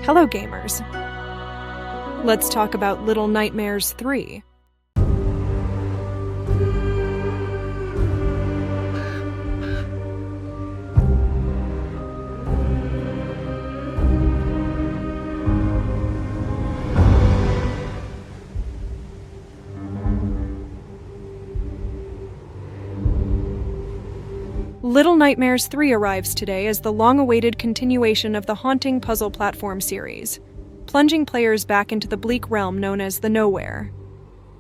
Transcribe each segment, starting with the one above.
Hello gamers! Let's talk about Little Nightmares 3. Little Nightmares 3 arrives today as the long-awaited continuation of the haunting puzzle platform series, plunging players back into the bleak realm known as the Nowhere.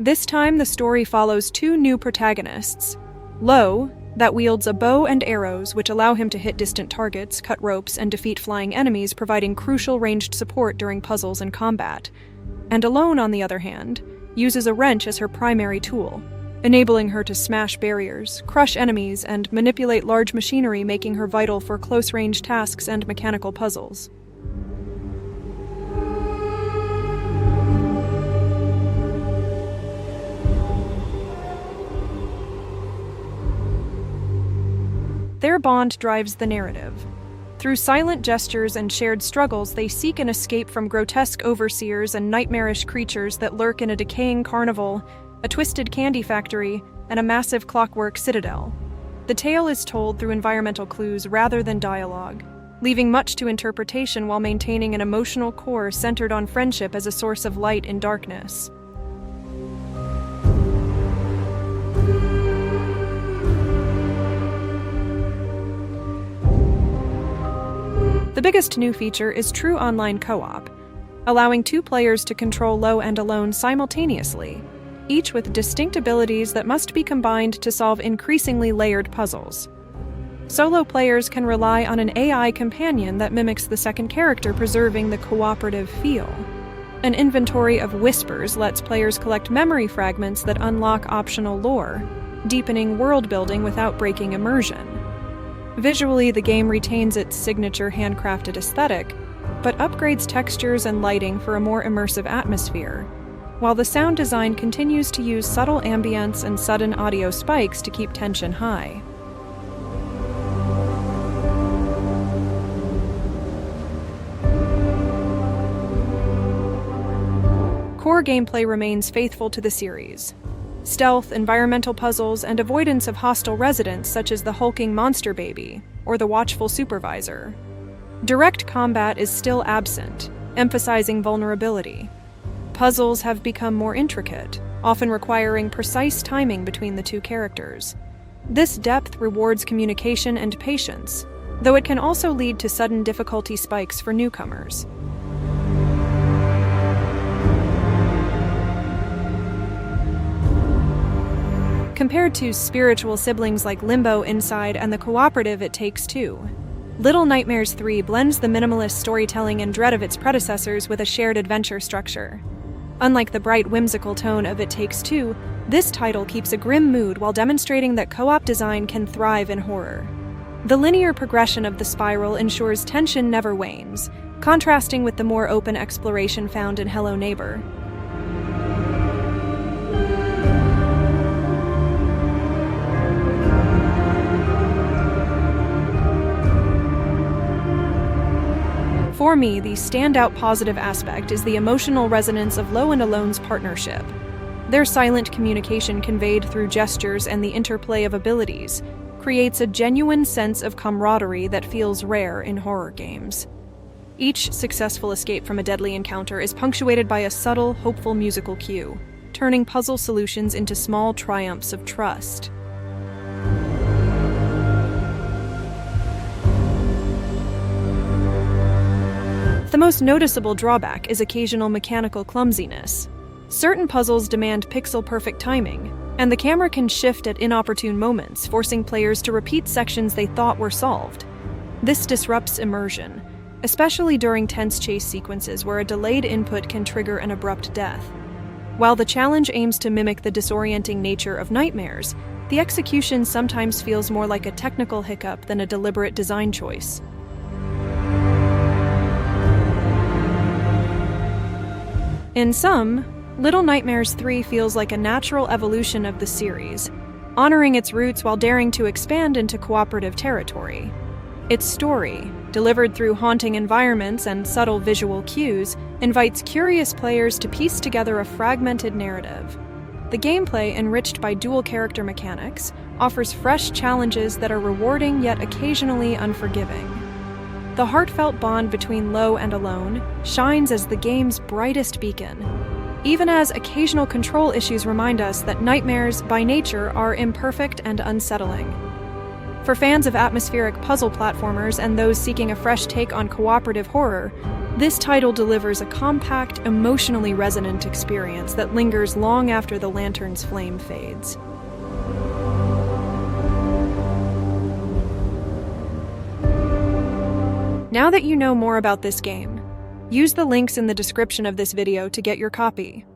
This time, the story follows two new protagonists. Lo, that wields a bow and arrows which allow him to hit distant targets, cut ropes, and defeat flying enemies, providing crucial ranged support during puzzles and combat. And Alone, on the other hand, uses a wrench as her primary tool, enabling her to smash barriers, crush enemies, and manipulate large machinery, making her vital for close-range tasks and mechanical puzzles. Their bond drives the narrative. Through silent gestures and shared struggles, they seek an escape from grotesque overseers and nightmarish creatures that lurk in a decaying carnival, a twisted candy factory, and a massive clockwork citadel. The tale is told through environmental clues rather than dialogue, leaving much to interpretation while maintaining an emotional core centered on friendship as a source of light in darkness. The biggest new feature is true online co-op, allowing two players to control Lo and Alone simultaneously, each with distinct abilities that must be combined to solve increasingly layered puzzles. Solo players can rely on an AI companion that mimics the second character, preserving the cooperative feel. An inventory of whispers lets players collect memory fragments that unlock optional lore, deepening world building without breaking immersion. Visually, the game retains its signature handcrafted aesthetic, but upgrades textures and lighting for a more immersive atmosphere, while the sound design continues to use subtle ambience and sudden audio spikes to keep tension high. Core gameplay remains faithful to the series. Stealth, environmental puzzles, and avoidance of hostile residents such as the hulking monster baby or the watchful supervisor. Direct combat is still absent, emphasizing vulnerability. Puzzles have become more intricate, often requiring precise timing between the two characters. This depth rewards communication and patience, though it can also lead to sudden difficulty spikes for newcomers. Compared to spiritual siblings like Limbo, Inside, and the cooperative It Takes Two, Little Nightmares 3 blends the minimalist storytelling and dread of its predecessors with a shared adventure structure. Unlike the bright, whimsical tone of It Takes Two, this title keeps a grim mood while demonstrating that co-op design can thrive in horror. The linear progression of the spiral ensures tension never wanes, contrasting with the more open exploration found in Hello Neighbor. For me, the standout positive aspect is the emotional resonance of Lo and Alone's partnership. Their silent communication conveyed through gestures and the interplay of abilities creates a genuine sense of camaraderie that feels rare in horror games. Each successful escape from a deadly encounter is punctuated by a subtle, hopeful musical cue, turning puzzle solutions into small triumphs of trust. The most noticeable drawback is occasional mechanical clumsiness. Certain puzzles demand pixel-perfect timing, and the camera can shift at inopportune moments, forcing players to repeat sections they thought were solved. This disrupts immersion, especially during tense chase sequences where a delayed input can trigger an abrupt death. While the challenge aims to mimic the disorienting nature of Nightmares, the execution sometimes feels more like a technical hiccup than a deliberate design choice. In sum, Little Nightmares 3 feels like a natural evolution of the series, honoring its roots while daring to expand into cooperative territory. Its story, delivered through haunting environments and subtle visual cues, invites curious players to piece together a fragmented narrative. The gameplay, enriched by dual character mechanics, offers fresh challenges that are rewarding yet occasionally unforgiving. The heartfelt bond between Low and Alone shines as the game's brightest beacon, even as occasional control issues remind us that nightmares, by nature, are imperfect and unsettling. For fans of atmospheric puzzle platformers and those seeking a fresh take on cooperative horror, this title delivers a compact, emotionally resonant experience that lingers long after the lantern's flame fades. Now that you know more about this game, use the links in the description of this video to get your copy.